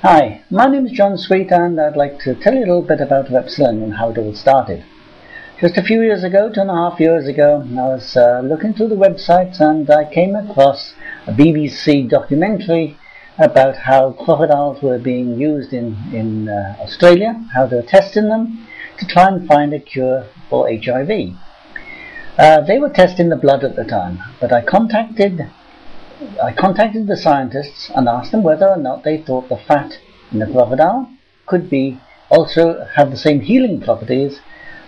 Hi, my name is John Sweet and I'd like to tell you a little bit about Repsilon and how it all started. Just a few years ago, 2.5 years ago, I was looking through the websites and I came across a BBC documentary about how crocodiles were being used in Australia, how they were testing them to try and find a cure for HIV. They were testing the blood at the time, but I contacted the scientists and asked them whether or not they thought the fat in the crocodile could also have the same healing properties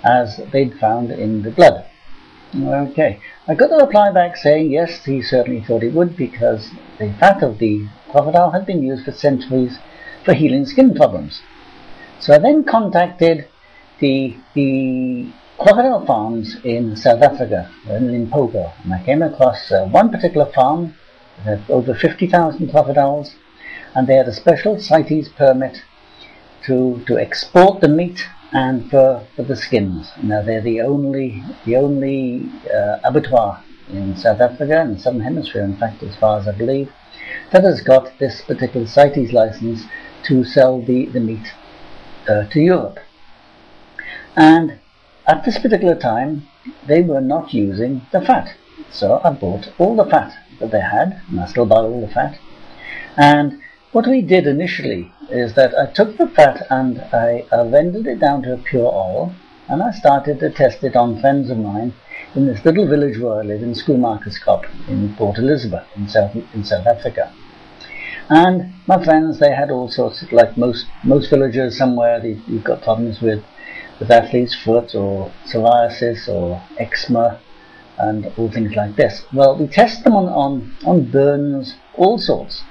as they'd found in the blood. Okay, I got a reply back saying yes, he certainly thought it would, because the fat of the crocodile had been used for centuries for healing skin problems. So I then contacted the crocodile farms in South Africa, in Limpopo, and I came across one particular farm. They had over 50,000 crocodiles, and they had a special CITES permit to export the meat and for the skins. Now they're the only abattoir in South Africa, in the Southern Hemisphere, in fact, as far as I believe, that has got this particular CITES license to sell the meat to Europe. And at this particular time, they were not using the fat. So I bought all the fat that they had, and I still buy all the fat. And what we did initially is that I took the fat and I rendered it down to a pure oil, and I started to test it on friends of mine in this little village where I live in Schoolmakerskop in Port Elizabeth in South Africa. And my friends, they had all sorts of, like most villagers somewhere, you've got problems with athlete's foot or psoriasis or eczema and all things like this. Well, we test them on burns, all sorts.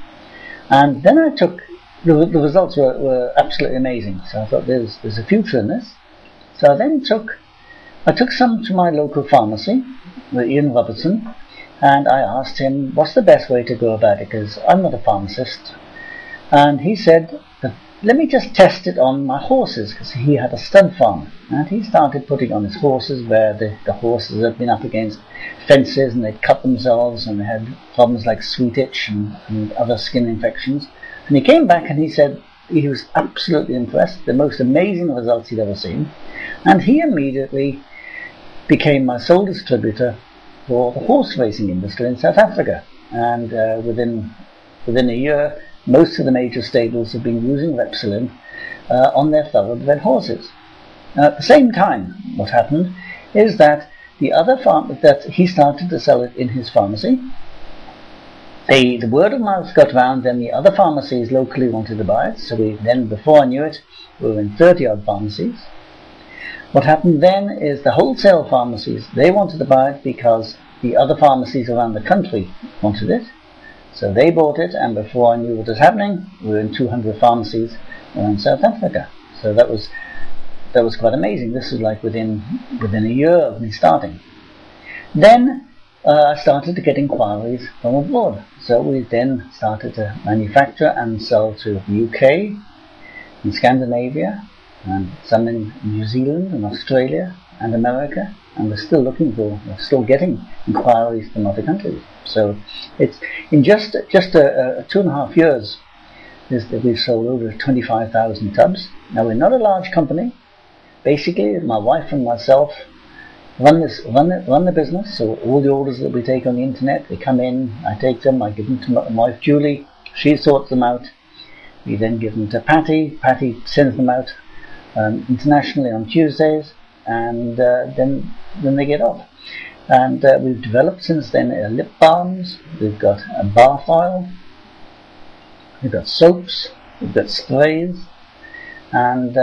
And then I took, the results were absolutely amazing. So I thought there's a future in this. So I then took some to my local pharmacy, Ian Robertson, and I asked him, what's the best way to go about it? Because I'm not a pharmacist. And he said, let me just test it on my horses, because he had a stud farm, and he started putting on his horses where the horses had been up against fences and they'd cut themselves and they had problems like sweet itch and other skin infections. And he came back and he said he was absolutely impressed, the most amazing results he'd ever seen, and he immediately became my sole distributor for the horse racing industry in South Africa. And within a year, most of the major stables have been using Repsilon on their thoroughbred horses. Now, at the same time, what happened is that the other farm that he started to sell it in his pharmacy, the word of mouth got round, then the other pharmacies locally wanted to buy it. So before I knew it, we were in 30-odd pharmacies. What happened then is the wholesale pharmacies, they wanted to buy it because the other pharmacies around the country wanted it. So they bought it, and before I knew what was happening, we were in 200 pharmacies around South Africa. So that was quite amazing. This was like within a year of me starting. Then I started to get inquiries from abroad. So we then started to manufacture and sell to the UK, in Scandinavia, and some in New Zealand and Australia and America. And we're still getting inquiries from other countries. So it's in just 2.5 years that we've sold over 25,000 tubs. Now, we're not a large company. Basically, my wife and myself run the business. So all the orders that we take on the internet, they come in, I take them, I give them to my wife Julie, she sorts them out. We then give them to Patty sends them out internationally on Tuesdays, and then they get off. And we've developed since then lip balms, we've got a bath oil, we've got soaps, we've got sprays, and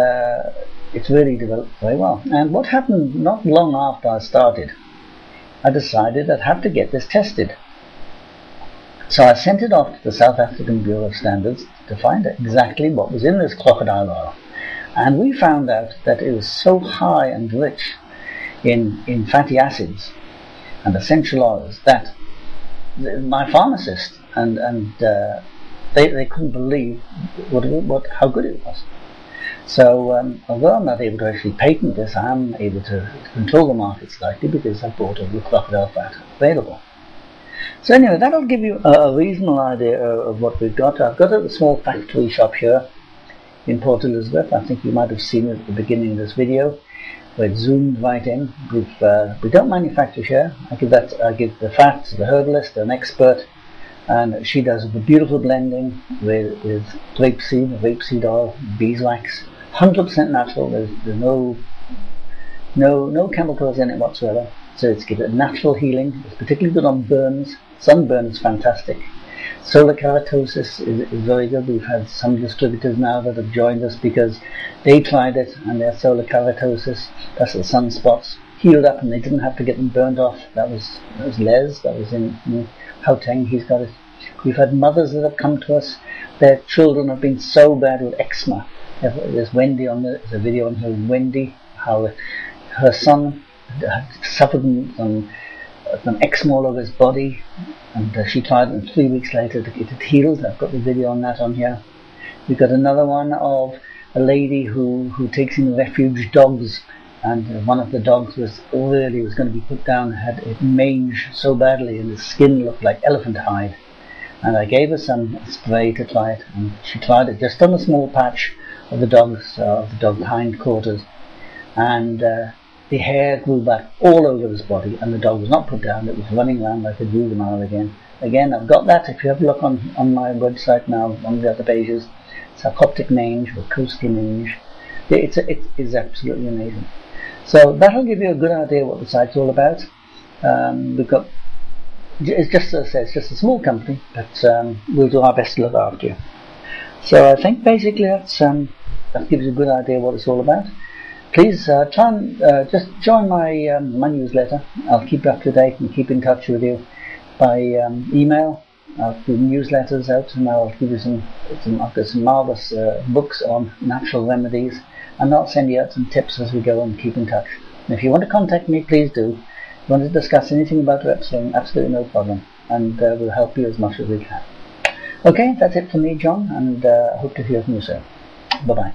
it's really developed very well. And what happened not long after I started, I decided I'd have to get this tested. So I sent it off to the South African Bureau of Standards to find out exactly what was in this crocodile oil. And we found out that it was so high and rich in fatty acids and essential oils that my pharmacist and they couldn't believe how good it was. So although I'm not able to actually patent this, I am able to control the market slightly because I bought all the crocodile fat available. So anyway, that'll give you a reasonable idea of what we've got. I've got a small factory shop here in Port Elizabeth. I think you might have seen it at the beginning of this video, where it zoomed right in. We don't manufacture here. I give the fat to the herbalist, an expert, and she does the beautiful blending with rapeseed oil, beeswax, 100% natural. There's no chemicals in it whatsoever. So it's given a natural healing. It's particularly good on burns. Sunburn is fantastic. Solar keratosis is very good. We've had some distributors now that have joined us because they tried it and their solar keratosis, that's the sunspots, healed up and they didn't have to get them burned off. That was Les, that was in Gauteng, he's got it. We've had mothers that have come to us, their children have been so bad with eczema. There's Wendy on there's a video on here with Wendy, how her son had suffered from eczema all over his body, and she tried it, and 3 weeks later it had healed. I've got the video on that on here. We've got another one of a lady who takes in refuge dogs, and one of the dogs was going to be put down, had it mange so badly and the skin looked like elephant hide, and I gave her some spray to try it, and she tried it just on a small patch of the dog's hindquarters, and the hair grew back all over his body, and the dog was not put down. It was running around like a juvenile again. Again, I've got that. If you have a look on my website now, on the other pages, it's a Coptic mange or coastal mange. It is absolutely amazing. So that'll give you a good idea what the site's all about. It's just, as I say, it's just a small company, but we'll do our best to look after you. So I think basically that gives you a good idea what it's all about. Please try and just join my newsletter. I'll keep you up to date and keep in touch with you by email. I'll do newsletters out, and I'll give you I've got some marvelous books on natural remedies, and I'll send you out some tips as we go and keep in touch. And if you want to contact me, please do. If you want to discuss anything about Repsol, absolutely no problem, and we'll help you as much as we can. Okay, that's it from me, John, and I hope to hear from you soon. Bye-bye.